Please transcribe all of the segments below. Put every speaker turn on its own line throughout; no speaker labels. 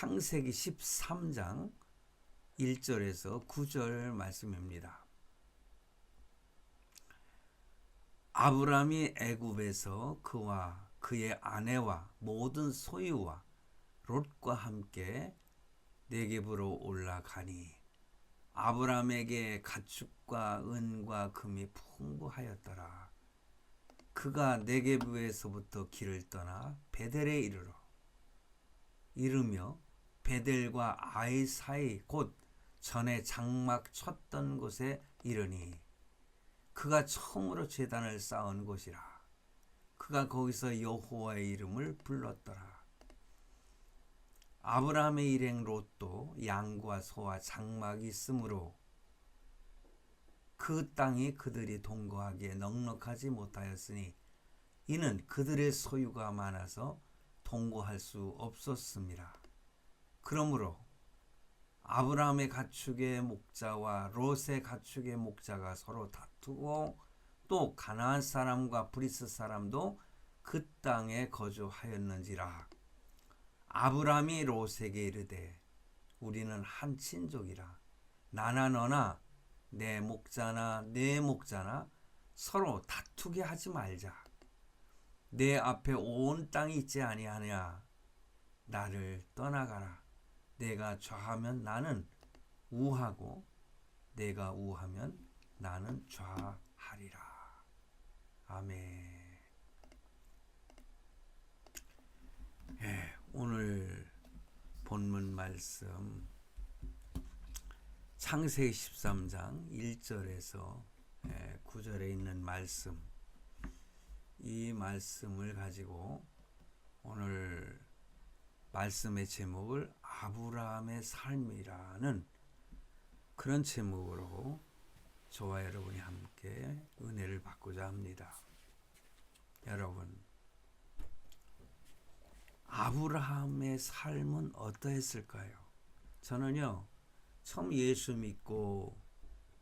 창세기 13장 1절에서 9절 말씀입니다. 아브라함이 애굽에서 그와 그의 아내와 모든 소유와 롯과 함께 네겝으로 올라가니 아브라함에게 가축과 은과 금이 풍부하였더라. 그가 네겝에서부터 길을 떠나 베델에 이르며 베델과 아이 사이 곧 전에 장막 쳤던 곳에 이르니 그가 처음으로 제단을 쌓은 곳이라. 그가 거기서 여호와의 이름을 불렀더라. 아브라함의 일행 롯도 양과 소와 장막이 있으므로 그 땅이 그들이 동거하기에 넉넉하지 못하였으니 이는 그들의 소유가 많아서 동거할 수 없었습니다. 그러므로 아브라함의 가축의 목자와 롯의 가축의 목자가 서로 다투고 또 가나안 사람과 브리스 사람도 그 땅에 거주하였는지라. 아브라함이 롯에게 이르되 우리는 한 친족이라. 나나 너나 내 목자나 내 목자나 서로 다투게 하지 말자. 내 앞에 온 땅이 있지 아니하냐. 나를 떠나가라. 내가 좌하면 나는 우하고 내가 우하면 나는 좌하리라. 아멘. 오늘 본문 말씀 창세기 13장 1절에서 9절에 있는 말씀, 이 말씀을 가지고 오늘 말씀의 제목을 아브라함의 삶이라는 그런 제목으로 저와 여러분이 함께 은혜를 받고자 합니다. 여러분, 아브라함의 삶은 어떠했을까요? 저는요, 처음 예수 믿고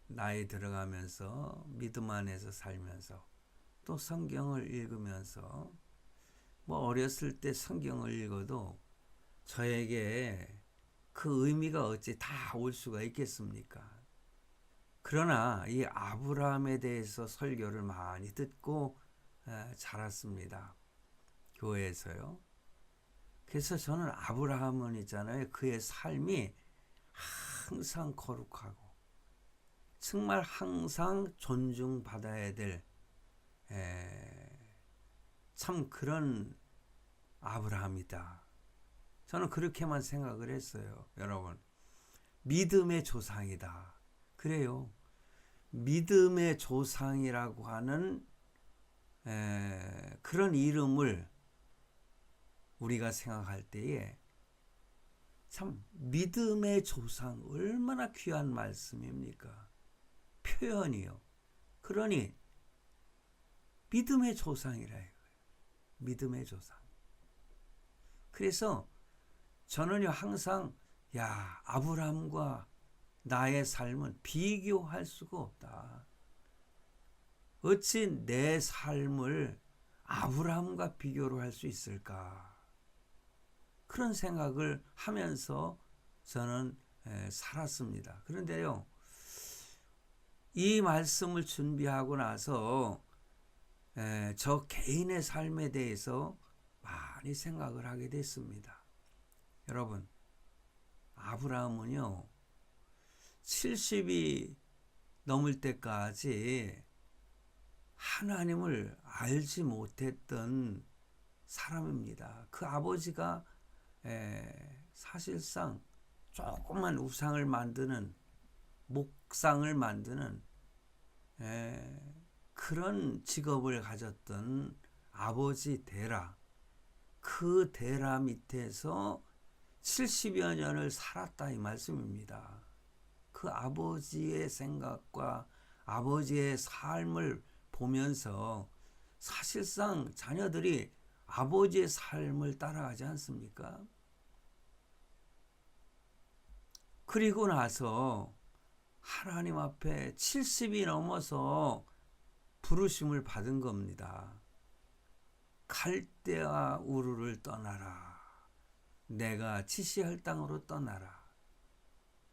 나이 들어가면서 믿음 안에서 살면서 또 성경을 읽으면서 어렸을 때 성경을 읽어도 저에게 그 의미가 어찌 다 올 수가 있겠습니까? 그러나 이 아브라함에 대해서 설교를 많이 듣고 자랐습니다. 교회에서요. 그래서 저는 아브라함은 있잖아요. 그의 삶이 항상 거룩하고 정말 항상 존중받아야 될 참 그런 아브라함이다. 저는 그렇게만 생각을 했어요. 여러분, 믿음의 조상이다. 그래요. 믿음의 조상이라고 하는 그런 이름을 우리가 생각할 때에 참 믿음의 조상, 얼마나 귀한 말씀입니까? 표현이요. 그러니 믿음의 조상이라 이거예요. 믿음의 조상. 그래서 저는요 항상 아브라함과 나의 삶은 비교할 수가 없다. 어찌 내 삶을 아브라함과 비교를 할 수 있을까? 그런 생각을 하면서 저는 살았습니다. 그런데요, 이 말씀을 준비하고 나서 저 개인의 삶에 대해서 많이 생각을 하게 됐습니다. 여러분, 아브라함은요 70이 넘을 때까지 하나님을 알지 못했던 사람입니다. 그 아버지가 사실상 조그만 우상을 만드는, 목상을 만드는 그런 직업을 가졌던 아버지 데라, 그 데라 밑에서 70여 년을 살았다 이 말씀입니다. 그 아버지의 생각과 아버지의 삶을 보면서 사실상 자녀들이 아버지의 삶을 따라가지 않습니까? 그리고 나서 하나님 앞에 70이 넘어서 부르심을 받은 겁니다. 갈대아 우르를 떠나라. 내가 지시할 땅으로 떠나라.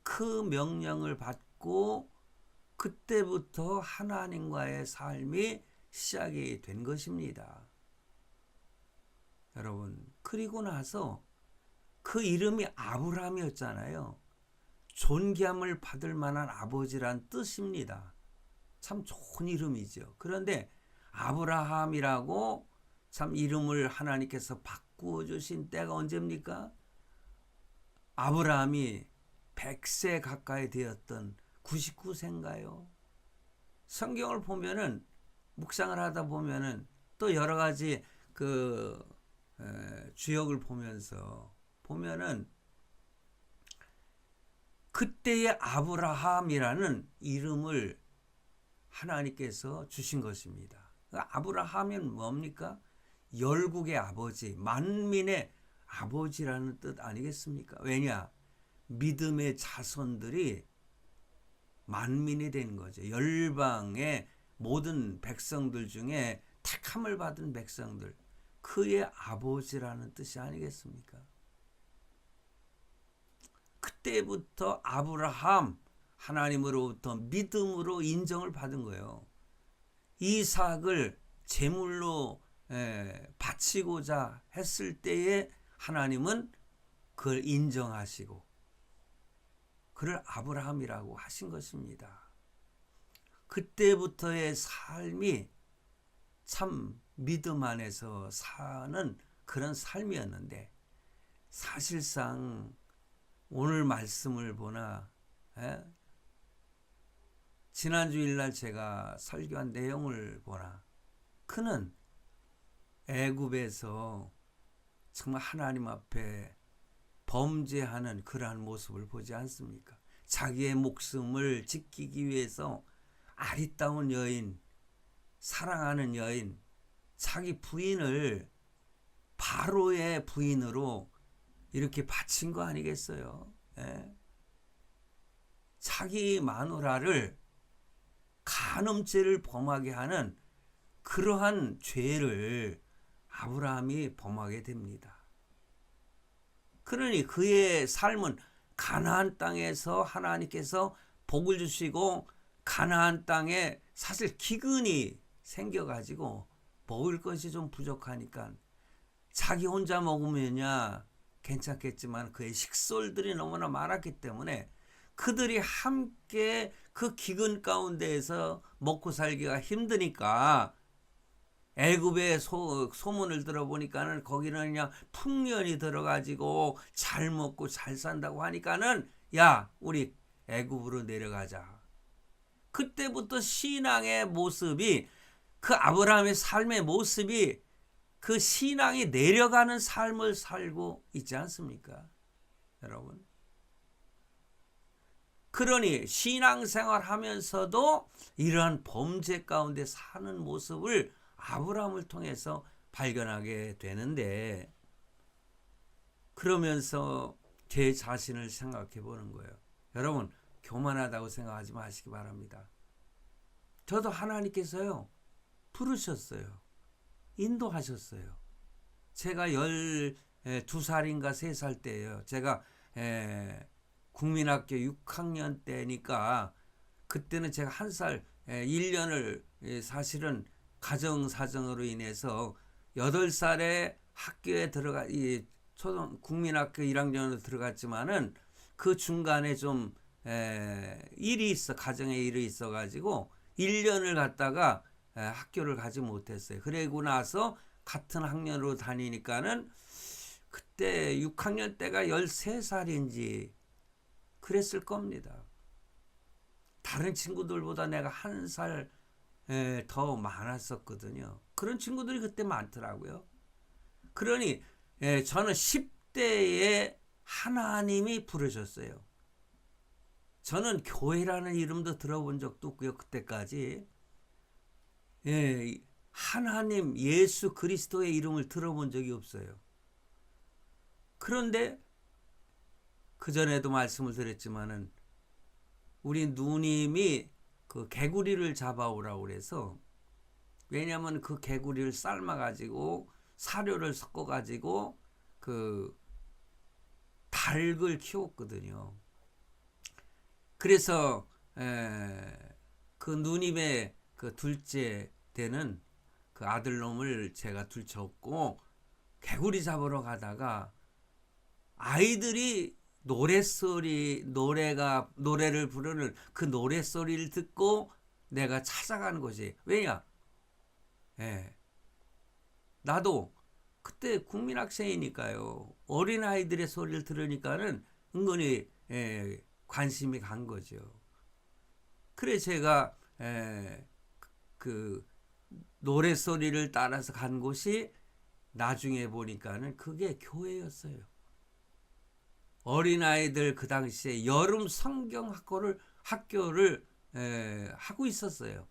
그 명령을 받고 그때부터 하나님과의 삶이 시작이 된 것입니다. 여러분, 그리고 나서 그 이름이 아브라함이었잖아요. 존귀함을 받을 만한 아버지란 뜻입니다. 참 좋은 이름이죠. 그런데 아브라함이라고 참 이름을 하나님께서 바꾸어 주신 때가 언제입니까? 아브라함이 100세 가까이 되었던 99세인가요? 성경을 보면은 묵상을 하다 보면은 또 여러 가지 주역을 보면서 보면은 그때의 아브라함이라는 이름을 하나님께서 주신 것입니다. 아브라함은 뭡니까? 열국의 아버지, 만민의 아버지라는 뜻 아니겠습니까? 왜냐? 믿음의 자손들이 만민이 된 거죠. 열방의 모든 백성들 중에 택함을 받은 백성들, 그의 아버지라는 뜻이 아니겠습니까? 그때부터 아브라함, 하나님으로부터 믿음으로 인정을 받은 거예요. 이삭을 제물로 바치고자 했을 때에 하나님은 그걸 인정하시고 그를 아브라함이라고 하신 것입니다. 그때부터의 삶이 참 믿음 안에서 사는 그런 삶이었는데, 사실상 오늘 말씀을 보나 지난 주일날 제가 설교한 내용을 보나 그는 애굽에서 정말 하나님 앞에 범죄하는 그러한 모습을 보지 않습니까? 자기의 목숨을 지키기 위해서 아리따운 여인, 사랑하는 여인, 자기 부인을 바로의 부인으로 이렇게 바친 거 아니겠어요? 예? 자기 마누라를 간음죄를 범하게 하는 그러한 죄를 아브라함이 범하게 됩니다. 그러니 그의 삶은 가나안 땅에서 하나님께서 복을 주시고 가나안 땅에 사실 기근이 생겨가지고 먹을 것이 좀 부족하니까 자기 혼자 먹으면야 괜찮겠지만 그의 식솔들이 너무나 많았기 때문에 그들이 함께 그 기근 가운데에서 먹고 살기가 힘드니까 애굽의 소문을 들어보니까는 거기는 그냥 풍년이 들어가지고 잘 먹고 잘 산다고 하니까는 야, 우리 애굽으로 내려가자. 그때부터 신앙의 모습이, 그 아브라함의 삶의 모습이 그 신앙이 내려가는 삶을 살고 있지 않습니까? 여러분. 그러니 신앙생활 하면서도 이러한 범죄 가운데 사는 모습을 아브라함을 통해서 발견하게 되는데, 그러면서 제 자신을 생각해 보는 거예요. 여러분, 교만하다고 생각하지 마시기 바랍니다. 저도 하나님께서요 부르셨어요. 인도하셨어요. 제가 12살인가 3살 때예요. 제가 국민학교 6학년 때니까 그때는 제가 1살 1년을 사실은 가정사정으로 인해서 8살에 학교에 들어가 국민학교 1학년으로 들어갔지만은 그 중간에 좀 가정에 일이 있어가지고 1년을 갔다가 학교를 가지 못했어요. 그러고 나서 같은 학년으로 다니니까는 그때 6학년 때가 13살인지 그랬을 겁니다. 다른 친구들보다 내가 1살 더 많았었거든요. 그런 친구들이 그때 많더라고요. 그러니 저는 10대에 하나님이 부르셨어요. 저는 교회라는 이름도 들어본 적도 없고요. 그때까지 하나님 예수 그리스도의 이름을 들어본 적이 없어요. 그런데 그전에도 말씀을 드렸지만은 우리 누님이 그 개구리를 잡아오라고 그래서, 왜냐하면 그 개구리를 삶아가지고 사료를 섞어가지고 그 닭을 키웠거든요. 그래서 그 누님의 그 둘째 되는 그 아들놈을 제가 들쳤고 개구리 잡으러 가다가 아이들이 노래를 부르는 그 노래소리를 듣고 내가 찾아가는 거지. 왜냐? 나도 그때 국민학생이니까요. 어린아이들의 소리를 들으니까는 은근히 관심이 간 거죠. 그래 제가 그 노래소리를 따라서 간 곳이 나중에 보니까는 그게 교회였어요. 어린아이들 그 당시에 여름 성경 학교를 하고 있었어요.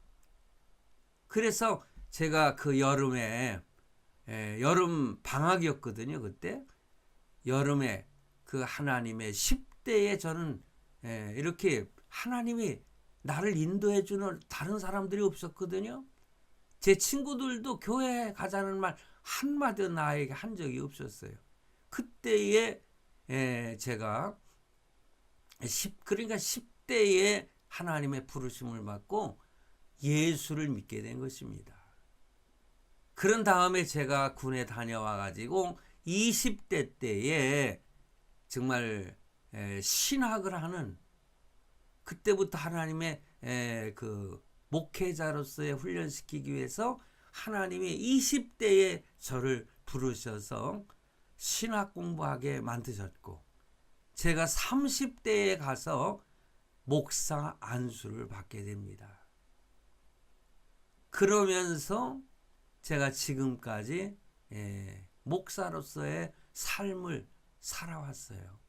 그래서 제가 그 여름에 여름 방학이었거든요. 그때 여름에 그 하나님의 10대에 저는 이렇게 하나님이 나를 인도해 주는 다른 사람들이 없었거든요. 제 친구들도 교회 가자는 말 한마디 나에게 한 적이 없었어요. 그때에 제가 그러니까 10대에 하나님의 부르심을 받고 예수를 믿게 된 것입니다. 그런 다음에 제가 군에 다녀와 가지고 20대 때에 정말 신학을 하는 그때부터 하나님의 그 목회자로서의 훈련시키기 위해서 하나님이 20대에 저를 부르셔서 신학 공부하게 만드셨고 제가 30대에 가서 목사 안수를 받게 됩니다. 그러면서 제가 지금까지 목사로서의 삶을 살아왔어요.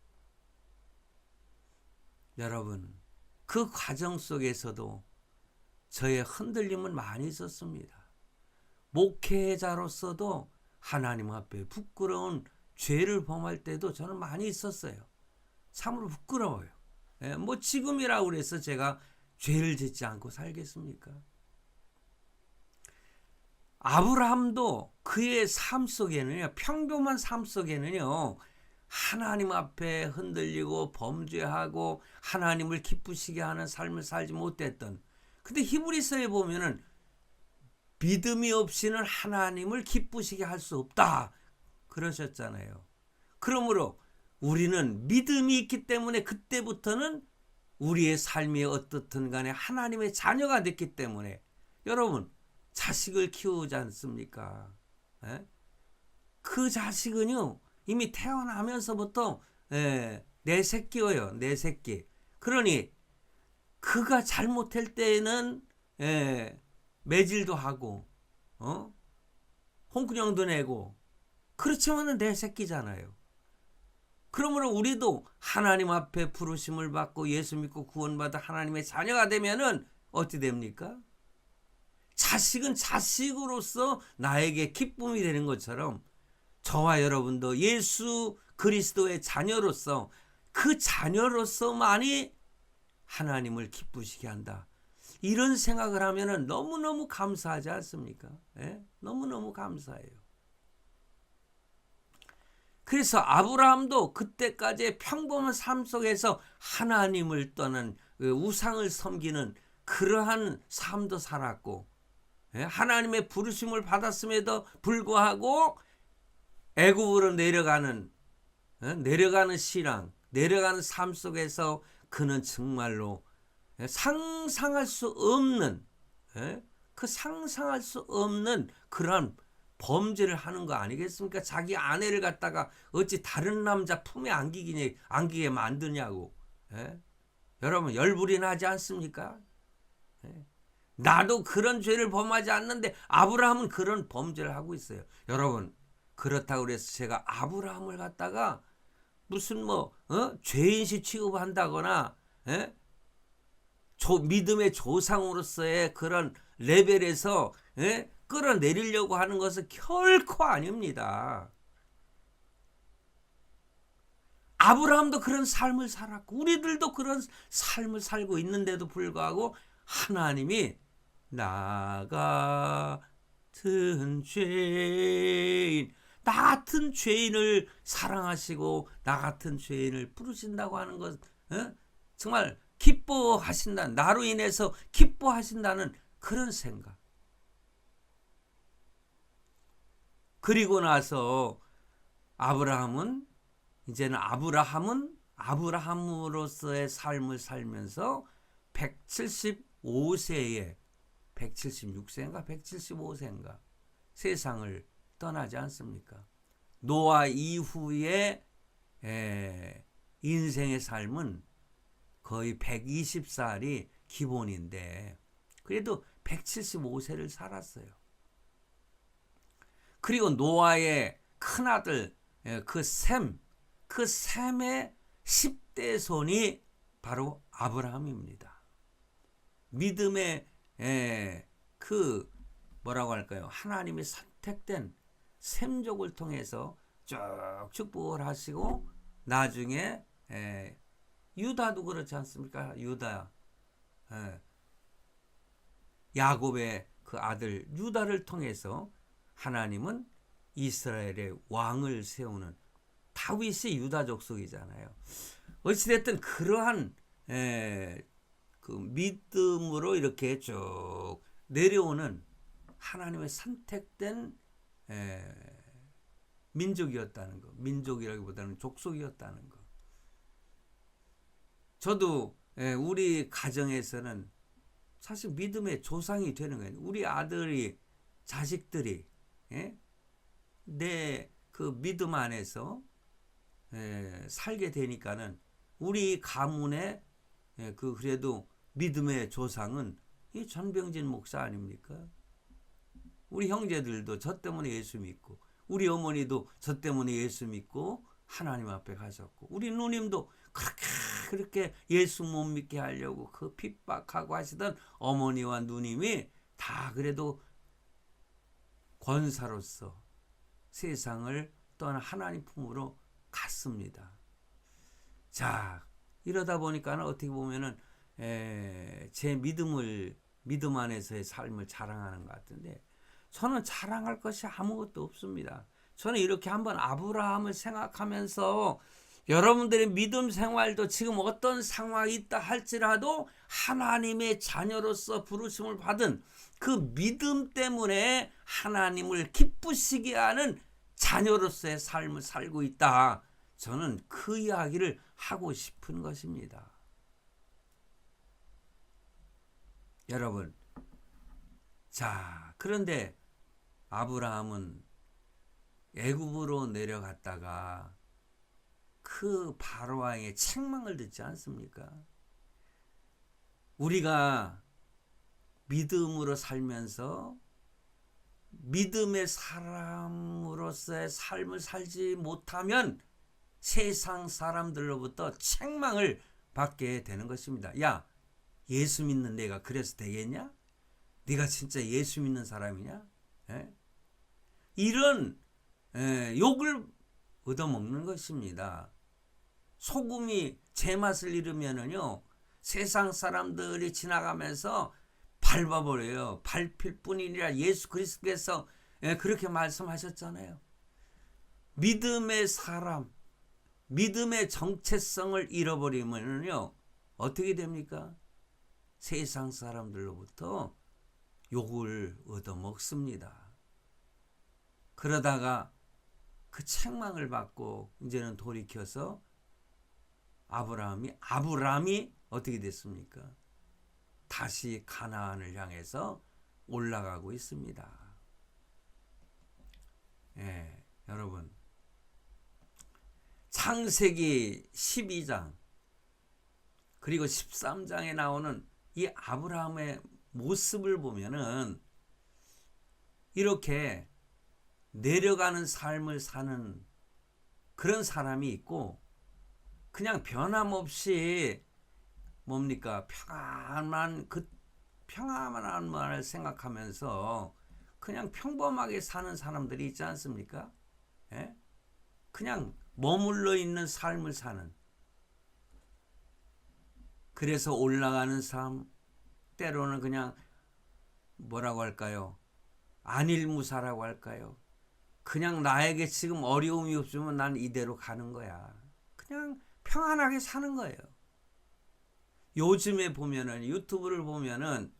여러분, 그 과정 속에서도 저의 흔들림은 많이 있었습니다. 목회자로서도 하나님 앞에 부끄러운 죄를 범할 때도 저는 많이 있었어요. 참으로 부끄러워요. 뭐 지금이라고 그래서 제가 죄를 짓지 않고 살겠습니까? 아브라함도 그의 삶 속에는요, 평범한 삶 속에는요, 하나님 앞에 흔들리고 범죄하고 하나님을 기쁘시게 하는 삶을 살지 못했던. 근데 히브리서에 보면은 믿음이 없이는 하나님을 기쁘시게 할 수 없다 그러셨잖아요. 그러므로 우리는 믿음이 있기 때문에 그때부터는 우리의 삶이 어떻든 간에 하나님의 자녀가 됐기 때문에 여러분 자식을 키우지 않습니까? 그 자식은요 이미 태어나면서부터 내 새끼예요. 내 새끼. 그러니 그가 잘못할 때에는 매질도 하고 홍군형도 내고 그렇지만은 내 새끼잖아요. 그러므로 우리도 하나님 앞에 부르심을 받고 예수 믿고 구원받아 하나님의 자녀가 되면은 어떻게 됩니까? 자식은 자식으로서 나에게 기쁨이 되는 것처럼 저와 여러분도 예수 그리스도의 자녀로서 그 자녀로서만이 하나님을 기쁘시게 한다. 이런 생각을 하면은 너무너무 감사하지 않습니까? 너무너무 감사해요. 그래서 아브라함도 그때까지의 평범한 삶 속에서 하나님을 떠난 우상을 섬기는 그러한 삶도 살았고 하나님의 부르심을 받았음에도 불구하고 애굽으로 내려가는 신앙, 내려가는 삶 속에서 그는 정말로 상상할 수 없는 상상할 수 없는 그런 범죄를 하는 거 아니겠습니까? 자기 아내를 갖다가 어찌 다른 남자 품에 안기게 만드냐고. 여러분 열불이 나지 않습니까? 나도 그런 죄를 범하지 않는데 아브라함은 그런 범죄를 하고 있어요. 여러분 그렇다고 그래서 제가 아브라함을 갖다가 무슨 죄인시 취급한다거나 믿음의 조상으로서의 그런 레벨에서 끌어내리려고 하는 것은 결코 아닙니다. 아브라함도 그런 삶을 살았고 우리들도 그런 삶을 살고 있는데도 불구하고 하나님이 나 같은 죄인 나 같은 죄인을 사랑하시고 나 같은 죄인을 부르신다고 하는 것, 정말 기뻐하신다. 나로 인해서 기뻐하신다는 그런 생각. 그리고 나서 이제는 아브라함으로서의 삶을 살면서 175세에 176세인가 175세인가 세상을 떠나지 않습니까? 노아 이후의 인생의 삶은 거의 120살이 기본인데 그래도 175세를 살았어요. 그리고 노아의 큰아들 그 셈의 10대 손이 바로 아브라함입니다. 믿음의 그 뭐라고 할까요? 하나님이 선택된 셈족을 통해서 쭉 축복을 하시고 나중에 유다도 그렇지 않습니까? 유다 야곱의 그 아들 유다를 통해서 하나님은 이스라엘의 왕을 세우는 다윗이 유다 족속이잖아요. 어찌됐든 그러한 그 믿음으로 이렇게 쭉 내려오는 하나님의 선택된 민족이었다는 거. 민족이라기보다는 족속이었다는 거. 저도 우리 가정에서는 사실 믿음의 조상이 되는 거예요. 우리 아들이 자식들이 내 그 믿음 안에서 살게 되니까는 우리 가문의 그 그래도 믿음의 조상은 이 전병진 목사 아닙니까? 우리 형제들도 저 때문에 예수 믿고 우리 어머니도 저 때문에 예수 믿고 하나님 앞에 가셨고 우리 누님도 그렇게 예수 못 믿게 하려고 그 핍박하고 하시던 어머니와 누님이 다 그래도 권사로서 세상을 떠나 하나님 품으로 갔습니다. 자, 이러다 보니까 어떻게 보면은 제 믿음 안에서의 삶을 자랑하는 것 같은데 저는 자랑할 것이 아무것도 없습니다. 저는 이렇게 한번 아브라함을 생각하면서 여러분들의 믿음 생활도 지금 어떤 상황이 있다 할지라도 하나님의 자녀로서 부르심을 받은 그 믿음 때문에 하나님을 기쁘시게 하는 자녀로서의 삶을 살고 있다. 저는 그 이야기를 하고 싶은 것입니다. 여러분, 자, 그런데 아브라함은 애굽으로 내려갔다가 그 바로왕의 책망을 듣지 않습니까? 우리가 믿음으로 살면서 믿음의 사람으로서의 삶을 살지 못하면 세상 사람들로부터 책망을 받게 되는 것입니다. 야, 예수 믿는 내가 그래서 되겠냐? 네가 진짜 예수 믿는 사람이냐? 이런 욕을 얻어먹는 것입니다. 소금이 제맛을 잃으면은요 세상 사람들이 지나가면서 밟아버려요. 밟힐 뿐이니라 예수 그리스도께서 그렇게 말씀하셨잖아요. 믿음의 사람, 믿음의 정체성을 잃어버리면은요 어떻게 됩니까? 세상 사람들로부터 욕을 얻어먹습니다. 그러다가 그 책망을 받고 이제는 돌이켜서 아브라함이 어떻게 됐습니까? 다시 가나안을 향해서 올라가고 있습니다. 여러분 창세기 12장 그리고 13장에 나오는 이 아브라함의 모습을 보면은 이렇게 내려가는 삶을 사는 그런 사람이 있고 그냥 변함없이 뭡니까 평안한 말을 생각하면서 그냥 평범하게 사는 사람들이 있지 않습니까? 그냥 머물러 있는 삶을 사는 그래서 올라가는 삶 때로는 그냥 뭐라고 할까요? 안일무사라고 할까요? 그냥 나에게 지금 어려움이 없으면 난 이대로 가는 거야. 그냥 평안하게 사는 거예요. 요즘에 보면은 유튜브를 보면은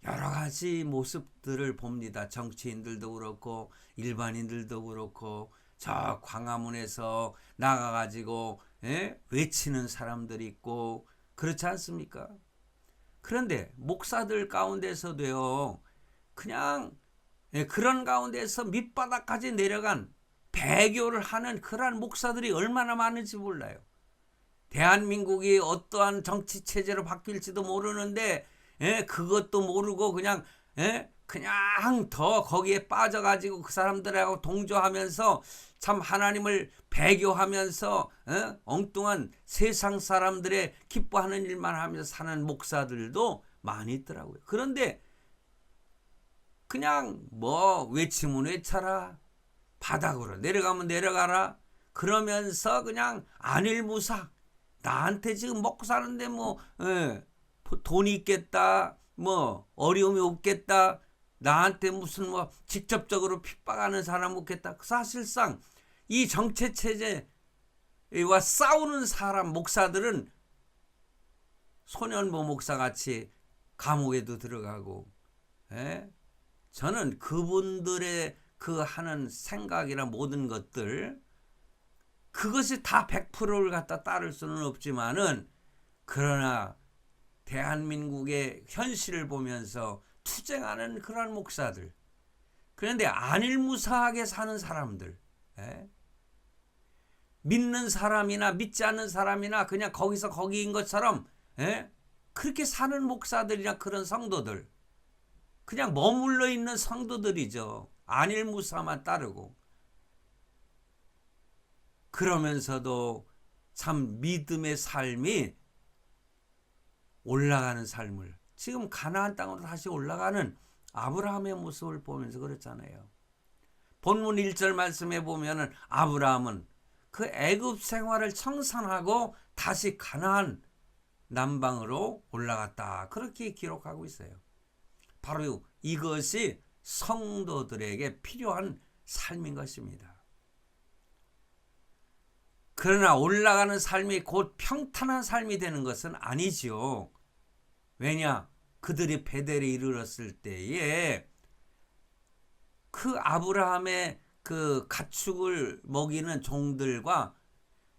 여러 가지 모습들을 봅니다. 정치인들도 그렇고 일반인들도 그렇고 저 광화문에서 나가가지고 외치는 사람들이 있고 그렇지 않습니까? 그런데 목사들 가운데서도요. 그냥 그런 가운데서 밑바닥까지 내려간 배교를 하는 그러한 목사들이 얼마나 많은지 몰라요. 대한민국이 어떠한 정치 체제로 바뀔지도 모르는데 그것도 모르고 그냥 더 거기에 빠져가지고 그 사람들하고 동조하면서 참 하나님을 배교하면서 엉뚱한 세상 사람들의 기뻐하는 일만 하면서 사는 목사들도 많이 있더라고요. 그런데 그냥 뭐 외치면 외쳐라, 바닥으로 내려가면 내려가라, 그러면서 그냥 안일무사 나한테 지금 먹고 사는데 뭐 돈이 있겠다, 뭐 어려움이 없겠다, 나한테 무슨 뭐 직접적으로 핍박하는 사람 없겠다. 사실상 이 정치 체제와 싸우는 사람 목사들은 소년보 목사 같이 감옥에도 들어가고, 저는 그분들의 그 하는 생각이나 모든 것들, 그것이 다 100%를 갖다 따를 수는 없지만은, 그러나 대한민국의 현실을 보면서 투쟁하는 그런 목사들, 그런데 안일무사하게 사는 사람들, 믿는 사람이나 믿지 않는 사람이나 그냥 거기서 거기인 것처럼 그렇게 사는 목사들이나 그런 성도들, 그냥 머물러 있는 성도들이죠. 안일무사만 따르고. 그러면서도 참 믿음의 삶이 올라가는 삶을, 지금 가나안 땅으로 다시 올라가는 아브라함의 모습을 보면서 그렇잖아요. 본문 1절 말씀에 보면은 아브라함은 그 애굽 생활을 청산하고 다시 가나안 남방으로 올라갔다, 그렇게 기록하고 있어요. 바로 이것이 성도들에게 필요한 삶인 것입니다. 그러나 올라가는 삶이 곧 평탄한 삶이 되는 것은 아니지요. 왜냐? 그들이 베델에 이르렀을 때에 그 아브라함의 그 가축을 먹이는 종들과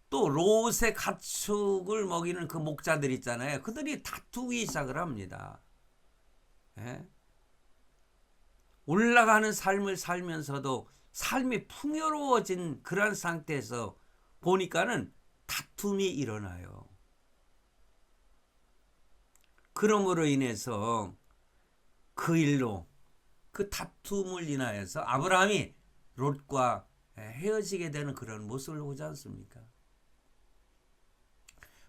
또 롯의 가축을 먹이는 그 목자들 있잖아요. 그들이 다투기 시작을 합니다. 올라가는 삶을 살면서도 삶이 풍요로워진 그런 상태에서 보니까는 다툼이 일어나요. 그러므로 인해서 그 일로, 그 다툼을 인하여서 아브라함이 롯과 헤어지게 되는 그런 모습을 보지 않습니까?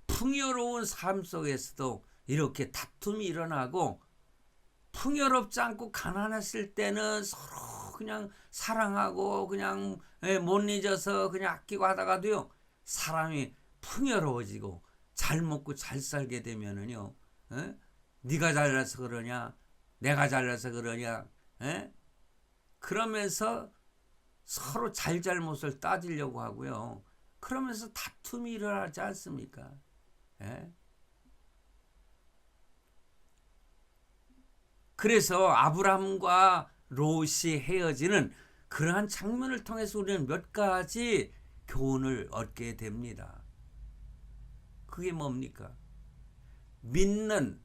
풍요로운 삶 속에서도 이렇게 다툼이 일어나고, 풍요롭지 않고 가난했을 때는 서로 그냥 사랑하고 그냥 못 잊어서 그냥 아끼고 하다가도요, 사람이 풍요로워지고 잘 먹고 잘 살게 되면은요, 네가 잘나서 그러냐, 내가 잘나서 그러냐, 그러면서 서로 잘잘못을 따지려고 하고요. 그러면서 다툼이 일어나지 않습니까? 그래서 아브라함과 롯이 헤어지는 그러한 장면을 통해서 우리는 몇 가지 교훈을 얻게 됩니다. 그게 뭡니까? 믿는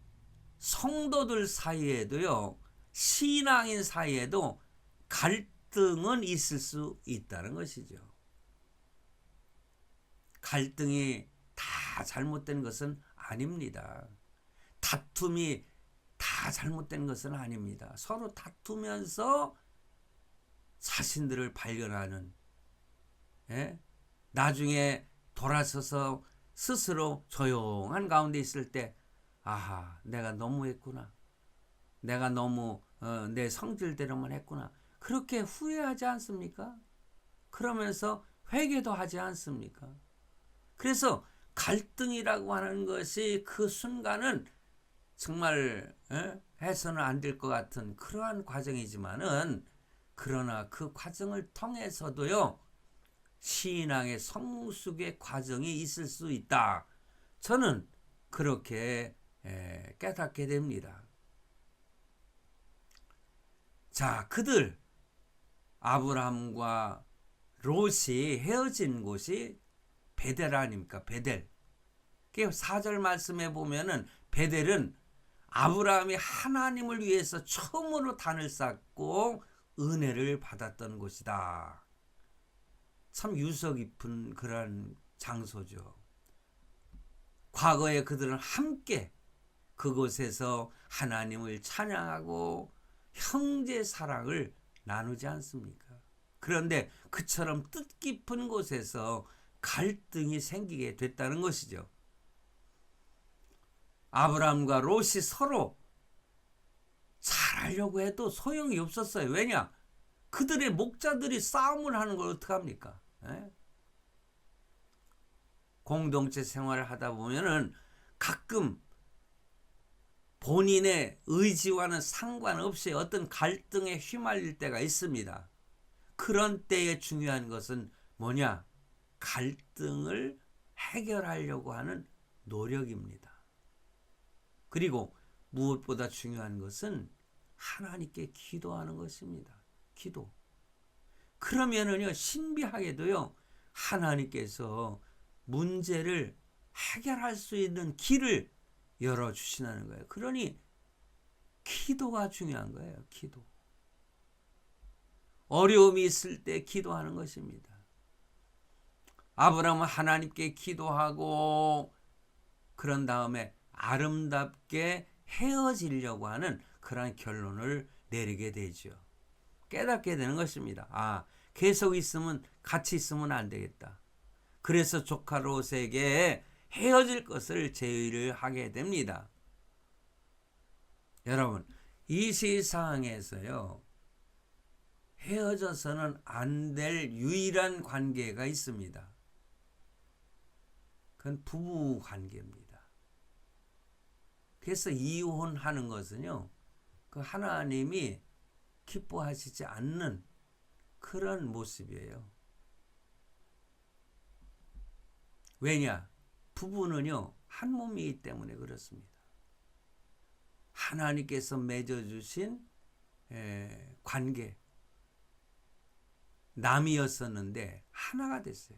성도들 사이에도요, 신앙인 사이에도 갈등은 있을 수 있다는 것이죠. 갈등이 다 잘못된 것은 아닙니다. 다툼이 다 잘못된 것은 아닙니다. 서로 다투면서 자신들을 발견하는, 나중에 돌아서서 스스로 조용한 가운데 있을 때, 아하, 내가 너무했구나, 내가 너무 내 성질대로만 했구나, 그렇게 후회하지 않습니까? 그러면서 회개도 하지 않습니까? 그래서 갈등이라고 하는 것이 그 순간은 정말 해서는 안 될 것 같은 그러한 과정이지만은, 그러나 그 과정을 통해서도요, 신앙의 성숙의 과정이 있을 수 있다. 저는 그렇게 깨닫게 됩니다. 자, 그들 아브라함과 롯이 헤어진 곳이 베델 아닙니까? 베델. 4절 말씀에 보면은 베델은 아브라함이 하나님을 위해서 처음으로 단을 쌓고 은혜를 받았던 곳이다. 참 유서 깊은 그러한 장소죠. 과거에 그들은 함께 그곳에서 하나님을 찬양하고 형제 사랑을 나누지 않습니까? 그런데 그처럼 뜻깊은 곳에서 갈등이 생기게 됐다는 것이죠. 아브라함과 롯이 서로 잘하려고 해도 소용이 없었어요. 왜냐? 그들의 목자들이 싸움을 하는 걸 어떡합니까? 공동체 생활을 하다 보면은 가끔 본인의 의지와는 상관없이 어떤 갈등에 휘말릴 때가 있습니다. 그런 때에 중요한 것은 뭐냐? 갈등을 해결하려고 하는 노력입니다. 그리고 무엇보다 중요한 것은 하나님께 기도하는 것입니다. 기도. 그러면은요, 신비하게도요, 하나님께서 문제를 해결할 수 있는 길을 열어주시는 거예요. 그러니 기도가 중요한 거예요. 기도. 어려움이 있을 때 기도하는 것입니다. 아브라함은 하나님께 기도하고 그런 다음에 아름답게 헤어지려고 하는 그런 결론을 내리게 되죠. 깨닫게 되는 것입니다. 계속 있으면, 같이 있으면 안 되겠다. 그래서 조카 롯에게 헤어질 것을 제의를 하게 됩니다. 여러분, 이 세상에서요, 헤어져서는 안 될 유일한 관계가 있습니다. 그건 부부 관계입니다. 그래서 이혼하는 것은요, 그 하나님이 기뻐하시지 않는 그런 모습이에요. 왜냐? 부부는요, 한 몸이기 때문에 그렇습니다. 하나님께서 맺어주신 관계, 남이었었는데 하나가 됐어요.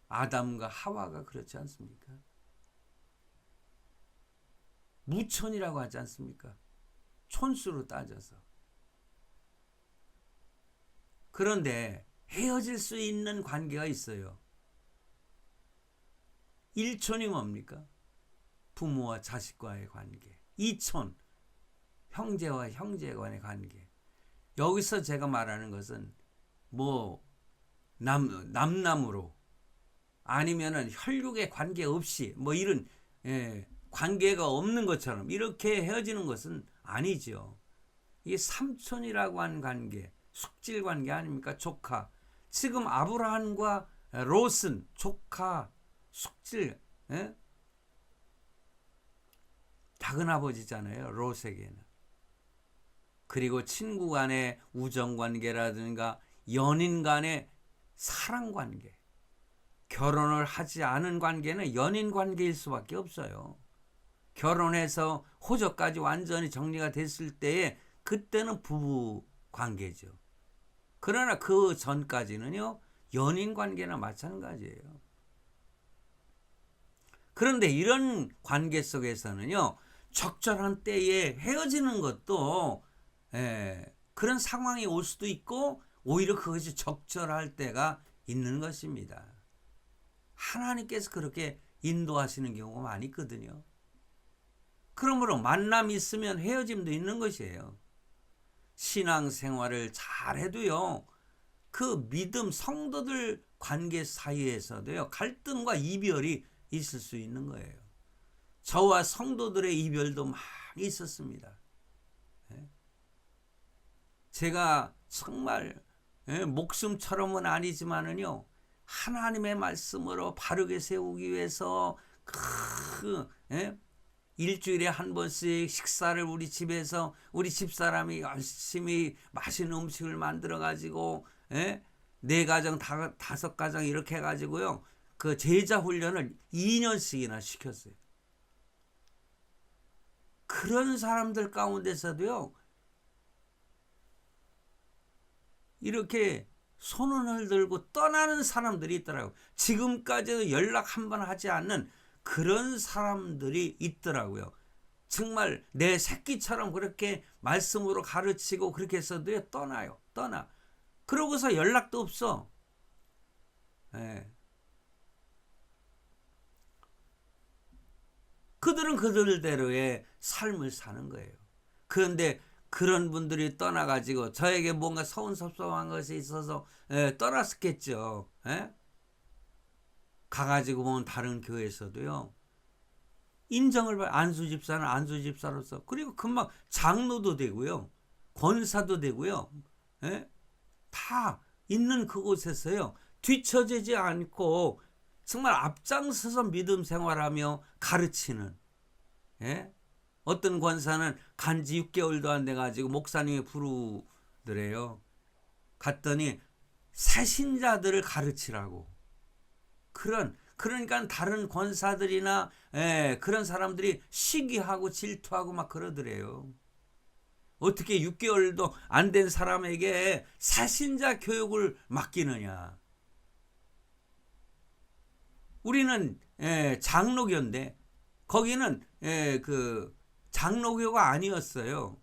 아담과 하와가 그렇지 않습니까? 무촌이라고 하지 않습니까? 촌수로 따져서. 그런데 헤어질 수 있는 관계가 있어요. 일촌이 뭡니까? 부모와 자식과의 관계. 이촌, 형제와 형제 간의 관계. 여기서 제가 말하는 것은 남남으로 아니면은 혈육의 관계 없이 이런 관계가 없는 것처럼 이렇게 헤어지는 것은 아니죠. 이게 삼촌이라고 하는 관계, 숙질 관계 아닙니까? 조카. 지금 아브라함과 롯은 조카, 숙질, 작은아버지잖아요. 롯에게는. 그리고 친구 간의 우정관계라든가 연인 간의 사랑관계, 결혼을 하지 않은 관계는 연인관계일 수밖에 없어요. 결혼해서 호적까지 완전히 정리가 됐을 때에 그때는 부부관계죠. 그러나 그 전까지는요, 연인관계나 마찬가지예요. 그런데 이런 관계 속에서는요, 적절한 때에 헤어지는 것도 그런 상황이 올 수도 있고 오히려 그것이 적절할 때가 있는 것입니다. 하나님께서 그렇게 인도하시는 경우가 많이 있거든요. 그러므로 만남이 있으면 헤어짐도 있는 것이에요. 신앙생활을 잘해도요, 그 믿음 성도들 관계 사이에서도요, 갈등과 이별이 있을 수 있는 거예요. 저와 성도들의 이별도 많이 있었습니다. 제가 정말 목숨처럼은 아니지만은요, 하나님의 말씀으로 바르게 세우기 위해서 일주일에 한 번씩 식사를 우리 집에서 우리 집사람이 열심히 맛있는 음식을 만들어 가지고 네 가정 다섯 가정 이렇게 해 가지고요. 그 제자 훈련을 2년씩이나 시켰어요. 그런 사람들 가운데서도요. 이렇게 손을 들고 떠나는 사람들이 있더라고요. 지금까지도 연락 한 번 하지 않는 그런 사람들이 있더라고요. 정말 내 새끼처럼 그렇게 말씀으로 가르치고 그렇게 해서도 떠나요. 떠나. 그러고서 연락도 없어. 예. 그들은 그들대로의 삶을 사는 거예요. 그런데 그런 분들이 떠나가지고 저에게 뭔가 서운섭섭한 것이 있어서 떠났었겠죠. 가가지고 보면 다른 교회에서도요. 인정을 받 안수집사는 안수집사로서 그리고 금방 장로도 되고요. 권사도 되고요. 다 있는 그곳에서요. 뒤처지지 않고 정말 앞장서서 믿음 생활하며 가르치는 어떤 권사는 간지 6개월도 안 돼가지고 목사님이 부르더래요. 갔더니 새신자들을 가르치라고. 그러니까 다른 권사들이나 그런 사람들이 시기하고 질투하고 막 그러더래요. 어떻게 6개월도 안 된 사람에게 새신자 교육을 맡기느냐. 우리는 장로교인데 거기는 그 장로교가 아니었어요.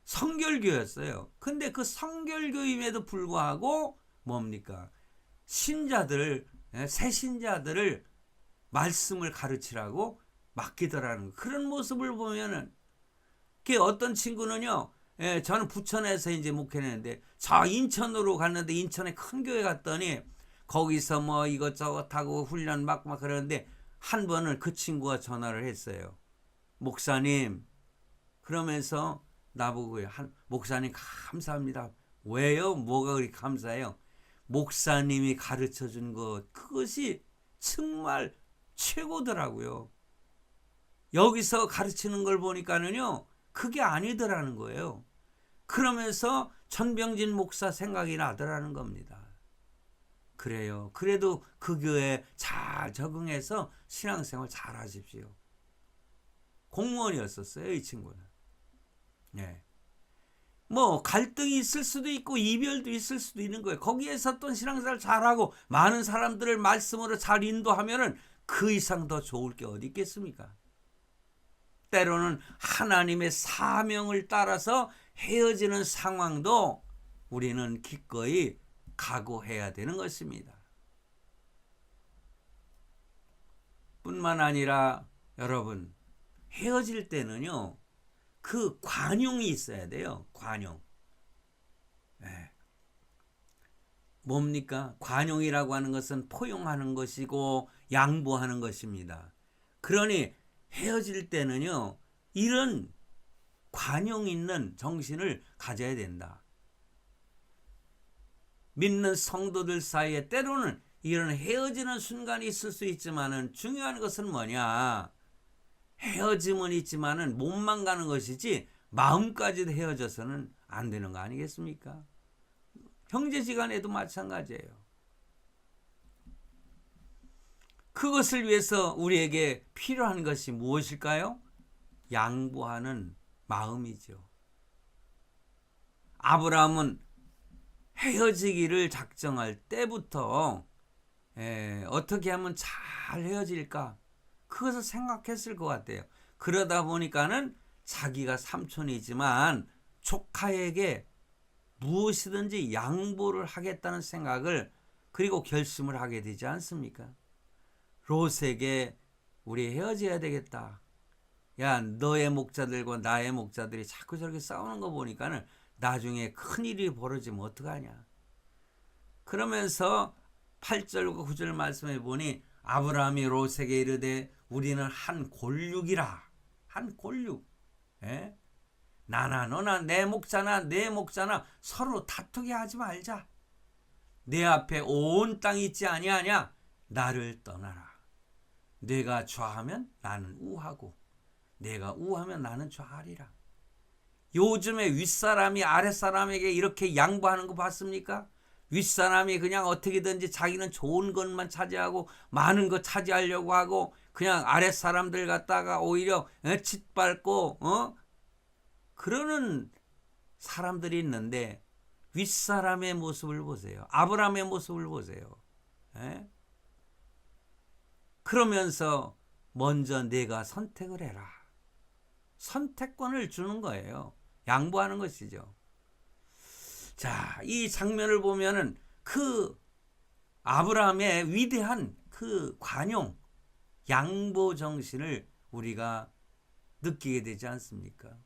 성결교였어요. 근데 그 성결교임에도 불구하고 뭡니까? 신자들, 새 신자들을 말씀을 가르치라고 맡기더라는 그런 모습을 보면은 그 어떤 친구는요. 저는 부천에서 이제 목회했는데 저 인천으로 갔는데 인천에 큰 교회 갔더니 거기서 뭐 이것저것 하고 훈련 막 그러는데 한 번은 그 친구가 전화를 했어요. 목사님, 그러면서 나보고요. 목사님 감사합니다. 왜요? 뭐가 그렇게 감사해요? 목사님이 가르쳐 준 것, 그것이 정말 최고더라고요. 여기서 가르치는 걸 보니까는요, 그게 아니더라는 거예요. 그러면서 전병진 목사 생각이 나더라는 겁니다. 그래요. 그래도 그 교회에 잘 적응해서 신앙생활 잘 하십시오. 공무원이었었어요, 이 친구는. 뭐 갈등이 있을 수도 있고 이별도 있을 수도 있는 거예요. 거기에서 또 신앙생활 잘하고 많은 사람들을 말씀으로 잘 인도하면은 그 이상 더 좋을 게 어디 있겠습니까? 때로는 하나님의 사명을 따라서 헤어지는 상황도 우리는 기꺼이 각오해야 되는 것입니다. 뿐만 아니라 여러분, 헤어질 때는요, 그 관용이 있어야 돼요. 관용. 뭡니까? 관용이라고 하는 것은 포용하는 것이고 양보하는 것입니다. 그러니 헤어질 때는요, 이런 관용 있는 정신을 가져야 된다. 믿는 성도들 사이에 때로는 이런 헤어지는 순간이 있을 수 있지만은 중요한 것은 뭐냐? 헤어짐은 있지만은 몸만 가는 것이지 마음까지도 헤어져서는 안 되는 거 아니겠습니까? 형제지간에도 마찬가지예요. 그것을 위해서 우리에게 필요한 것이 무엇일까요? 양보하는 마음이죠. 아브라함은 헤어지기를 작정할 때부터 어떻게 하면 잘 헤어질까? 그것을 생각했을 것 같아요. 그러다 보니까는 자기가 삼촌이지만 조카에게 무엇이든지 양보를 하겠다는 생각을 그리고 결심을 하게 되지 않습니까? 롯에게 우리 헤어져야 되겠다. 야, 너의 목자들과 나의 목자들이 자꾸 저렇게 싸우는 거 보니까는 나중에 큰일이 벌어지면 어떡하냐. 그러면서 8절과 9절 말씀해 보니 아브라함이 롯에게 이르되 우리는 한 골육이라. 한 골육. 나나 너나 내 목자나 서로 다투게 하지 말자. 내 앞에 온 땅이 있지 아니하냐. 나를 떠나라. 내가 좌하면 나는 우하고 내가 우하면 나는 좌하리라. 요즘에 윗사람이 아랫사람에게 이렇게 양보하는 거 봤습니까? 윗사람이 그냥 어떻게든지 자기는 좋은 것만 차지하고 많은 것 차지하려고 하고 그냥 아랫사람들 갖다가 오히려 짓밟고 그러는 사람들이 있는데 윗사람의 모습을 보세요. 아브라함의 모습을 보세요. 에? 그러면서 먼저 내가 선택을 해라. 선택권을 주는 거예요. 양보하는 것이죠. 자, 이 장면을 보면은 그 아브라함의 위대한 그 관용, 양보 정신을 우리가 느끼게 되지 않습니까?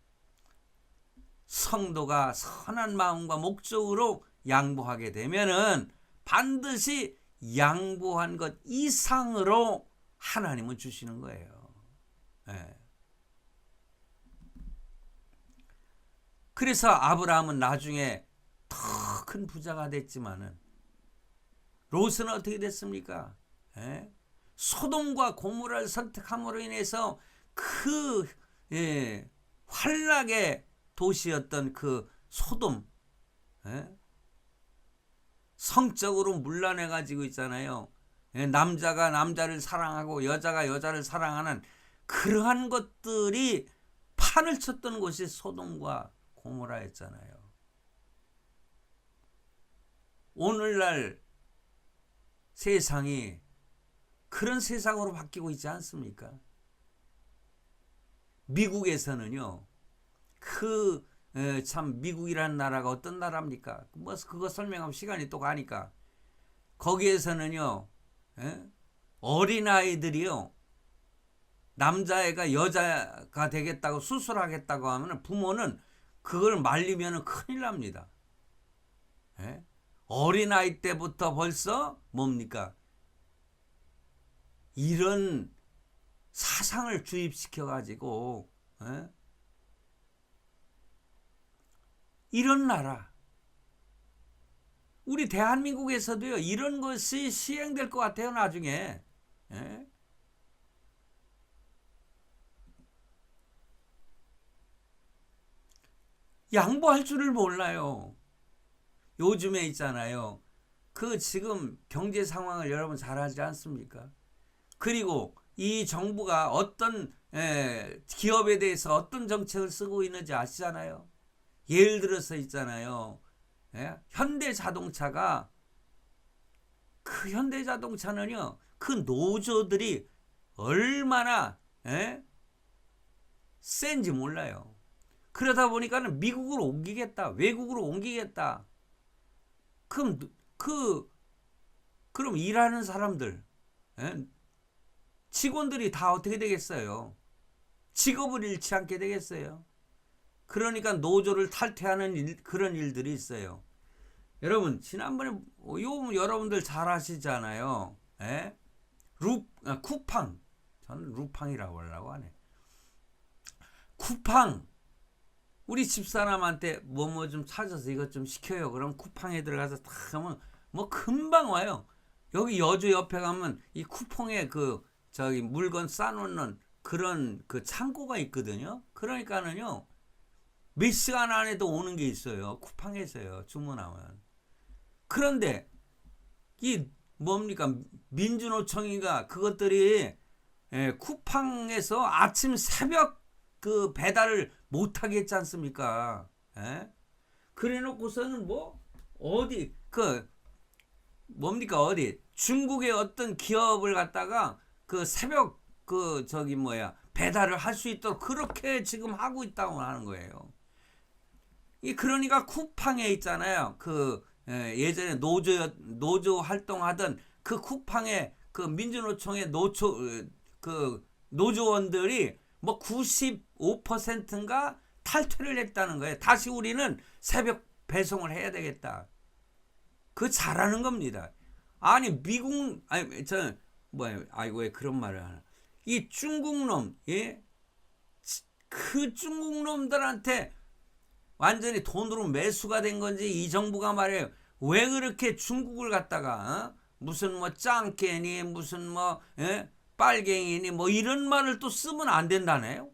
성도가 선한 마음과 목적으로 양보하게 되면은 반드시 양보한 것 이상으로 하나님은 주시는 거예요. 네. 그래서 아브라함은 나중에 더 큰 부자가 됐지만은 롯은 어떻게 됐습니까? 예? 소돔과 고모라를 선택함으로 인해서 그 환락의 도시였던 그 소돔, 성적으로 문란해 가지고 있잖아요. 남자가 남자를 사랑하고 여자가 여자를 사랑하는 그러한 것들이 판을 쳤던 곳이 소돔과 고모라였잖아요. 오늘날 세상이 그런 세상으로 바뀌고 있지 않습니까? 미국에서는요, 참 미국이라는 나라가 어떤 나라입니까? 뭐 그거 설명하면 시간이 또 가니까 거기에서는요, 어린아이들이요, 남자애가 여자가 되겠다고 수술하겠다고 하면 부모는 그걸 말리면 큰일 납니다. 어린아이 때부터 벌써 뭡니까? 이런 사상을 주입시켜 가지고 이런 나라, 우리 대한민국에서도요 이런 것이 시행될 것 같아요. 나중에 양보할 줄을 몰라요. 요즘에 있잖아요, 그 지금 경제 상황을 여러분 잘 알지 않습니까? 그리고 이 정부가 어떤 기업에 대해서 어떤 정책을 쓰고 있는지 아시잖아요. 예를 들어서 있잖아요, 현대자동차가, 그 현대자동차는요 그 노조들이 얼마나 센지 몰라요. 그러다 보니까는 미국으로 옮기겠다, 외국으로 옮기겠다. 그럼 일하는 사람들, 직원들이 다 어떻게 되겠어요? 직업을 잃지 않게 되겠어요? 그러니까 노조를 탈퇴하는 그런 일들이 있어요. 여러분, 지난번에 여러분들 잘 아시잖아요. 쿠팡. 저는 루팡이라고 하려고 하네. 쿠팡. 우리 집사람한테 뭐 좀 찾아서 이것 좀 시켜요. 그럼 쿠팡에 들어가서 다 하면 뭐 금방 와요. 여기 여주 옆에 가면 이 쿠팡에 저기 물건 싸놓는 그런 그 창고가 있거든요. 그러니까는요, 몇 시간 안에도 오는 게 있어요. 쿠팡에서요, 주문하면. 그런데 이 뭡니까, 민주노총인가 그것들이 쿠팡에서 아침 새벽 그 배달을 못하게 했지 않습니까? 그래 놓고서는 뭐 어디 뭡니까, 어디 중국의 어떤 기업을 갖다가 그 새벽 배달을 할 수 있도록 그렇게 지금 하고 있다고 하는 거예요. 그러니까 쿠팡에 있잖아요, 예전에 노조 활동하던 그 쿠팡의 그 민주노총의 노조원들이 뭐 95%인가 탈퇴를 했다는 거예요. 다시 우리는 새벽 배송을 해야 되겠다. 잘하는 겁니다. 아니 왜 그런 말을 하나? 이 중국놈, 그 중국놈들한테 완전히 돈으로 매수가 된 건지 이 정부가 말해요. 왜 그렇게 중국을 갖다가 무슨 뭐 짱깨니 무슨 빨갱이니 뭐 이런 말을 또 쓰면 안 된다네요.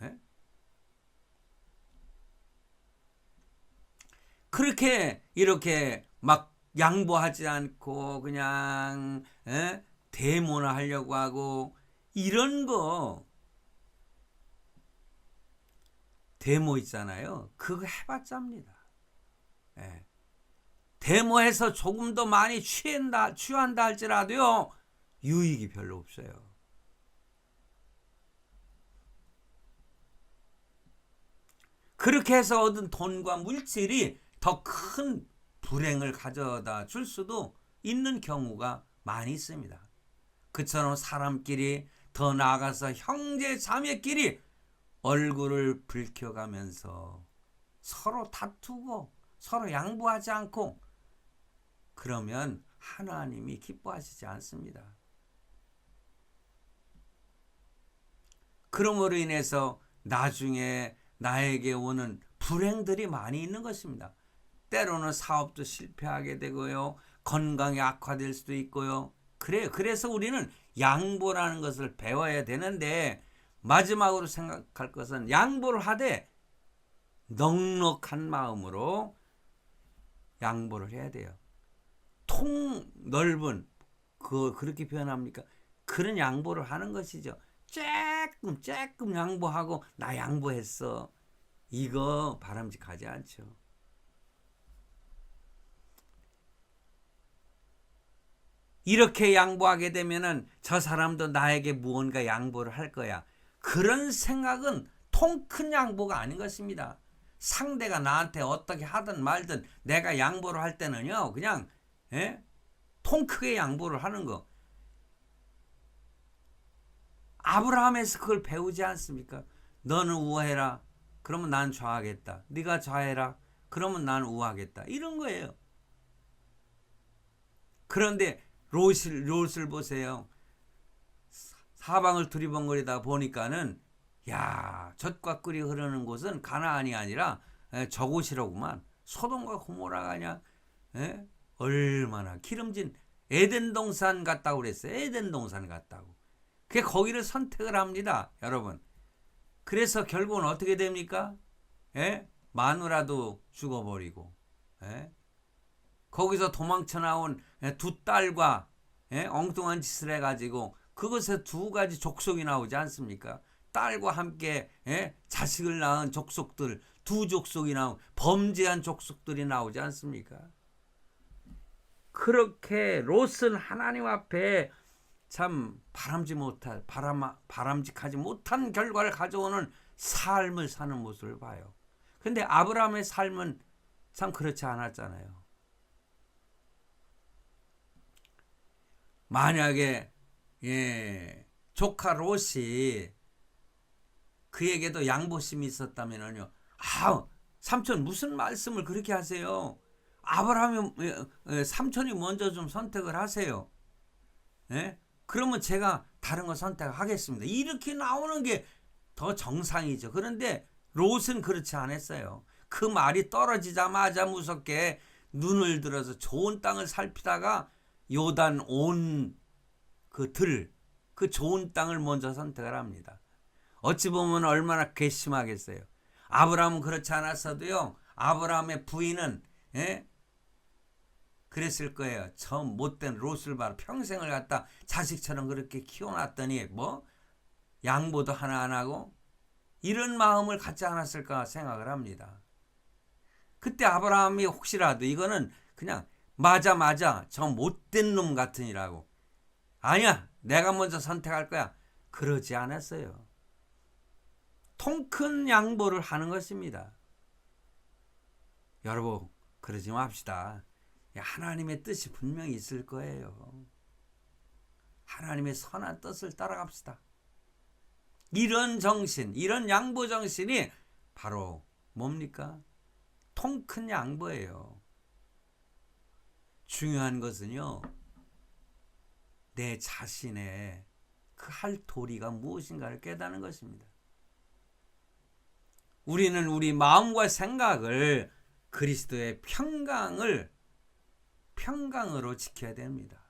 예? 그렇게 이렇게 막 양보하지 않고 그냥 데모나 하려고 하고 이런 거 데모 있잖아요. 그거 해봤자입니다. 예. 데모해서 조금 더 많이 취한다 할지라도요 유익이 별로 없어요. 그렇게 해서 얻은 돈과 물질이 더 큰 불행을 가져다 줄 수도 있는 경우가 많이 있습니다. 그처럼 사람끼리 더 나아가서 형제 자매끼리 얼굴을 붉혀가면서 서로 다투고 서로 양보하지 않고 그러면 하나님이 기뻐하시지 않습니다. 그러므로 인해서 나중에 나에게 오는 불행들이 많이 있는 것입니다. 때로는 사업도 실패하게 되고요. 건강이 악화될 수도 있고요. 그래서 우리는 양보라는 것을 배워야 되는데 마지막으로 생각할 것은 양보를 하되 넉넉한 마음으로 양보를 해야 돼요. 통 넓은 그렇게 표현합니까? 그런 양보를 하는 것이죠. 조금 양보하고 나 양보했어. 이거 바람직하지 않죠. 이렇게 양보하게 되면은 저 사람도 나에게 무언가 양보를 할 거야. 그런 생각은 통 큰 양보가 아닌 것입니다. 상대가 나한테 어떻게 하든 말든 내가 양보를 할 때는요. 그냥 통 크게 양보를 하는 거. 아브라함에서 그걸 배우지 않습니까? 너는 우하해라. 그러면 난 좌하겠다. 네가 좌해라. 그러면 난 우하겠다. 이런 거예요. 그런데 롯을 보세요. 사방을 두리번거리다 보니까는 야, 젖과 꿀이 흐르는 곳은 가나안이 아니라 저곳이라구만. 소돔과 고모라가 아니야. 얼마나 기름진 에덴 동산 같다고 그랬어요. 에덴 동산 같다고. 그게 거기를 선택을 합니다. 여러분. 그래서 결국은 어떻게 됩니까? 마누라도 죽어버리고 거기서 도망쳐 나온 두 딸과 엉뚱한 짓을 해가지고 그것에 두 가지 족속이 나오지 않습니까? 딸과 함께 자식을 낳은 족속들 두 족속이 나온 범죄한 족속들이 나오지 않습니까? 그렇게 롯은 하나님 앞에 참 바람직하지 못한 결과를 가져오는 삶을 사는 모습을 봐요. 근데 아브라함의 삶은 참 그렇지 않았잖아요. 만약에 조카 롯이 그에게도 양보심이 있었다면요. 삼촌 무슨 말씀을 그렇게 하세요? 아브라함이 삼촌이 먼저 좀 선택을 하세요. 그러면 제가 다른 거 선택하겠습니다. 이렇게 나오는 게 더 정상이죠. 그런데 롯은 그렇지 않았어요. 그 말이 떨어지자마자 무섭게 눈을 들어서 좋은 땅을 살피다가 요단 온 그 좋은 땅을 먼저 선택을 합니다. 어찌 보면 얼마나 괘씸하겠어요. 아브라함은 그렇지 않았어도요. 아브라함의 부인은 그랬을 거예요. 저 못된 롯을 봐라. 평생을 갖다 자식처럼 그렇게 키워놨더니 뭐 양보도 하나 안 하고 이런 마음을 갖지 않았을까 생각을 합니다. 그때 아브라함이 혹시라도 이거는 그냥 맞아 저 못된 놈 같으니라고 아니야 내가 먼저 선택할 거야 그러지 않았어요. 통 큰 양보를 하는 것입니다. 여러분 그러지 맙시다. 하나님의 뜻이 분명히 있을 거예요. 하나님의 선한 뜻을 따라갑시다. 이런 정신, 이런 양보 정신이 바로 뭡니까? 통 큰 양보예요. 중요한 것은요. 내 자신의 그 할 도리가 무엇인가를 깨닫는 것입니다. 우리는 우리 마음과 생각을 그리스도의 평강으로 지켜야 됩니다.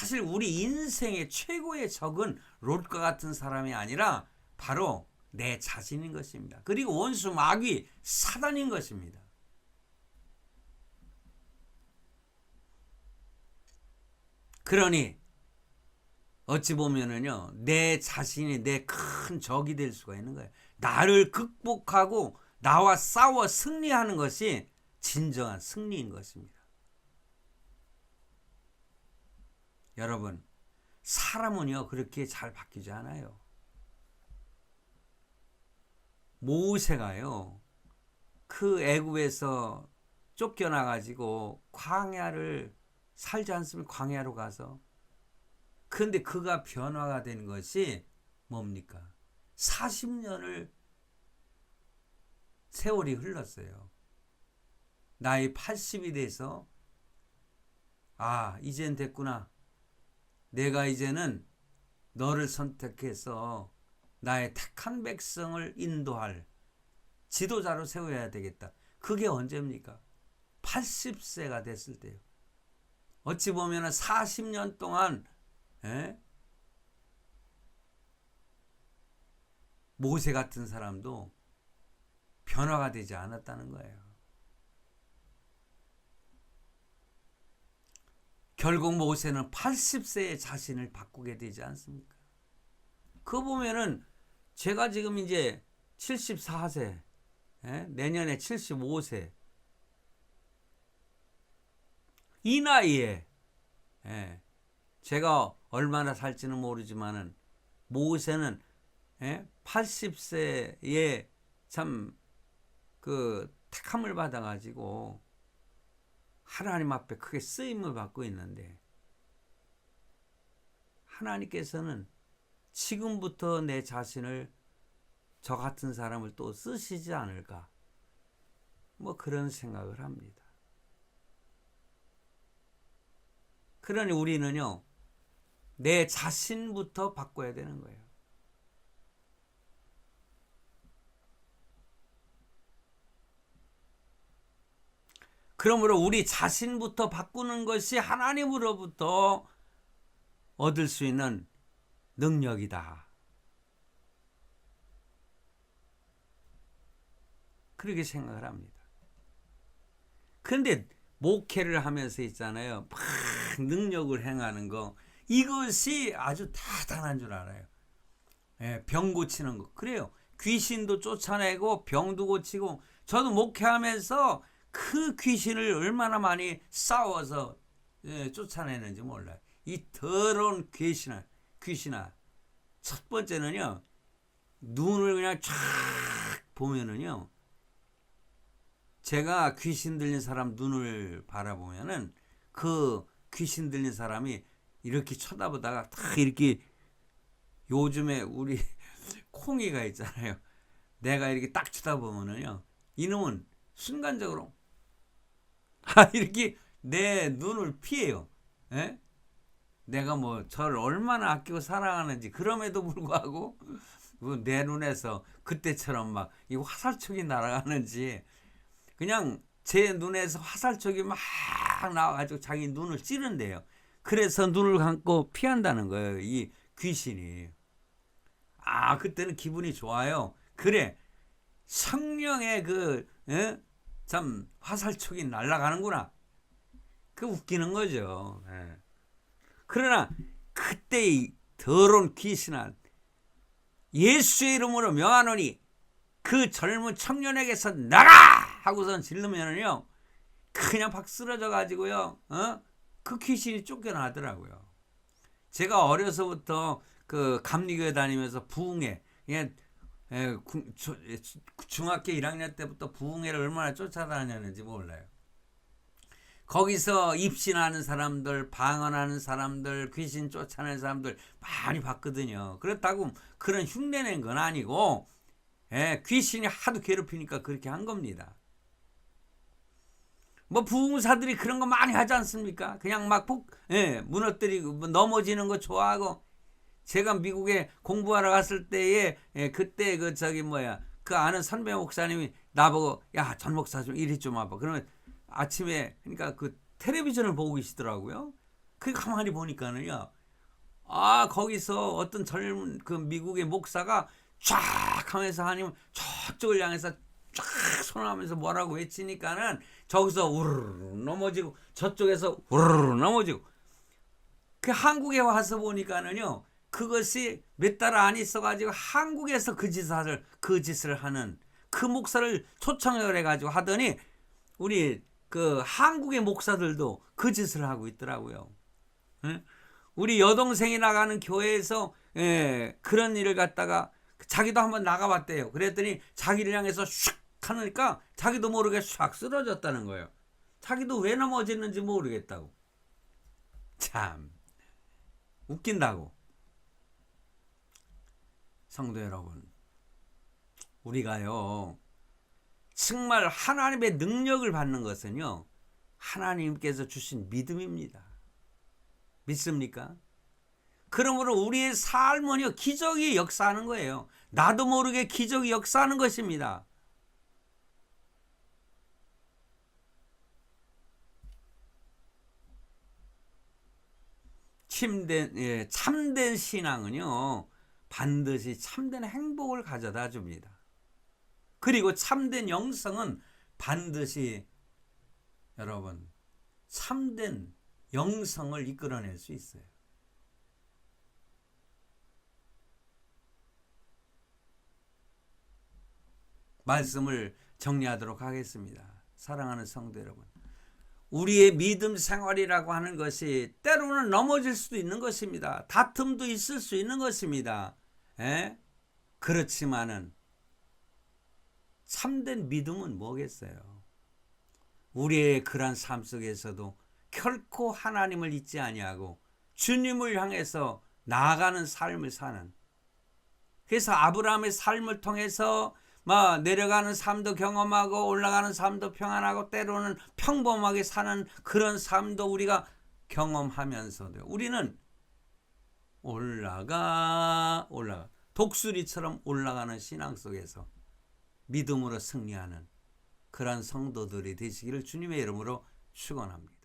사실 우리 인생의 최고의 적은 롯과 같은 사람이 아니라 바로 내 자신인 것입니다. 그리고 원수 마귀 사단인 것입니다. 그러니 어찌 보면은요, 내 자신이 내 큰 적이 될 수가 있는 거예요. 나를 극복하고 나와 싸워 승리하는 것이 진정한 승리인 것입니다. 여러분, 사람은요 그렇게 잘 바뀌지 않아요. 모세가요 그 애굽에서 쫓겨나 가지고 광야를 살지 않습니까? 광야로 가서. 그런데 그가 변화가 된 것이 뭡니까? 40년을 세월이 흘렀어요. 나이 80이 돼서 이젠 됐구나. 내가 이제는 너를 선택해서 나의 택한 백성을 인도할 지도자로 세워야 되겠다. 그게 언제입니까? 80세가 됐을 때요. 어찌 보면 40년 동안 모세 같은 사람도 변화가 되지 않았다는 거예요. 결국 모세는 80세에 자신을 바꾸게 되지 않습니까? 그거 보면은 제가 지금 이제 74세, 내년에 75세, 이 나이에 제가 얼마나 살지는 모르지만은 모세는 80세에 참 그 택함을 받아가지고 하나님 앞에 크게 쓰임을 받고 있는데, 하나님께서는 지금부터 내 자신을 저 같은 사람을 또 쓰시지 않을까, 뭐 그런 생각을 합니다. 그러니 우리는요 내 자신부터 바꿔야 되는 거예요. 그러므로 우리 자신부터 바꾸는 것이 하나님으로부터 얻을 수 있는 능력이다. 그렇게 생각을 합니다. 그런데 목회를 하면서 있잖아요. 막 능력을 행하는 거, 이것이 아주 대단한 줄 알아요. 병 고치는 거. 그래요. 귀신도 쫓아내고 병도 고치고, 저도 목회하면서 그 귀신을 얼마나 많이 싸워서 쫓아내는지 몰라요. 이 더러운 귀신아. 첫 번째는요, 눈을 그냥 쫙 보면은요, 제가 귀신 들린 사람 눈을 바라보면은 그 귀신 들린 사람이 이렇게 쳐다보다가 딱 이렇게, 요즘에 우리 콩이가 있잖아요. 내가 이렇게 딱 쳐다보면은요, 이놈은 순간적으로 이렇게 내 눈을 피해요. 내가 뭐 저를 얼마나 아끼고 사랑하는지. 그럼에도 불구하고 내 눈에서 그때처럼 막 이 화살촉이 날아가는지, 그냥 제 눈에서 화살촉이 막 나와가지고 자기 눈을 찌른대요. 그래서 눈을 감고 피한다는 거예요, 이 귀신이. 그때는 기분이 좋아요. 그래, 성령의 참 화살촉이 날아가는구나. 그 웃기는 거죠. 그러나 그때 이 더러운 귀신아, 예수의 이름으로 명하노니 그 젊은 청년에게서 나가! 하고선 질르면은요, 그냥 박 쓰러져 가지고요, 그 귀신이 쫓겨나더라고요. 제가 어려서부터 그 감리교회 다니면서 부흥회, 중학교 1학년 때부터 부흥회를 얼마나 쫓아다녔는지 몰라요. 거기서 입신하는 사람들, 방언하는 사람들, 귀신 쫓아내는 사람들 많이 봤거든요. 그렇다고 그런 흉내낸 건 아니고, 귀신이 하도 괴롭히니까 그렇게 한 겁니다. 뭐 부흥사들이 그런 거 많이 하지 않습니까? 그냥 막 무너뜨리고 넘어지는 거 좋아하고. 제가 미국에 공부하러 갔을 때에 그때 그 아는 선배 목사님이 나보고, 야, 전 목사 좀 이리 좀 와봐. 그러면 아침에, 그러니까 그 텔레비전을 보고 계시더라고요. 그 가만히 보니까는요. 거기서 어떤 젊은 그 미국의 목사가 쫙 하면서 하나님 저쪽을 향해서 쫙 손을 하면서 뭐라고 외치니까는 저기서 우르르 넘어지고 저쪽에서 우르르 넘어지고 그 한국에 와서 보니까는요. 그것이 몇 달 안 있어가지고 한국에서 그 짓을 하는 그 목사를 초청을 해가지고 하더니 우리 그 한국의 목사들도 그 짓을 하고 있더라고요. 예? 우리 여동생이 나가는 교회에서 그런 일을 갖다가 자기도 한번 나가봤대요. 그랬더니 자기를 향해서 슉 하니까 자기도 모르게 샥 쓰러졌다는 거예요. 자기도 왜 넘어졌는지 모르겠다고. 참 웃긴다고. 성도 여러분, 우리가요 정말 하나님의 능력을 받는 것은요 하나님께서 주신 믿음입니다. 믿습니까? 그러므로 우리의 삶은요 기적이 역사하는 거예요. 나도 모르게 기적이 역사하는 것입니다. 참된 신앙은요 반드시 참된 행복을 가져다 줍니다. 그리고 참된 영성은 반드시 여러분 참된 영성을 이끌어낼 수 있어요. 말씀을 정리하도록 하겠습니다. 사랑하는 성도 여러분, 우리의 믿음 생활이라고 하는 것이 때로는 넘어질 수도 있는 것입니다. 다툼도 있을 수 있는 것입니다. 그렇지만은 참된 믿음은 뭐겠어요? 우리의 그러한 삶 속에서도 결코 하나님을 잊지 아니하고 주님을 향해서 나아가는 삶을 사는, 그래서 아브라함의 삶을 통해서 내려가는 삶도 경험하고 올라가는 삶도 평안하고 때로는 평범하게 사는 그런 삶도 우리가 경험하면서도 우리는 올라가 독수리처럼 올라가는 신앙 속에서 믿음으로 승리하는 그런 성도들이 되시기를 주님의 이름으로 축원합니다.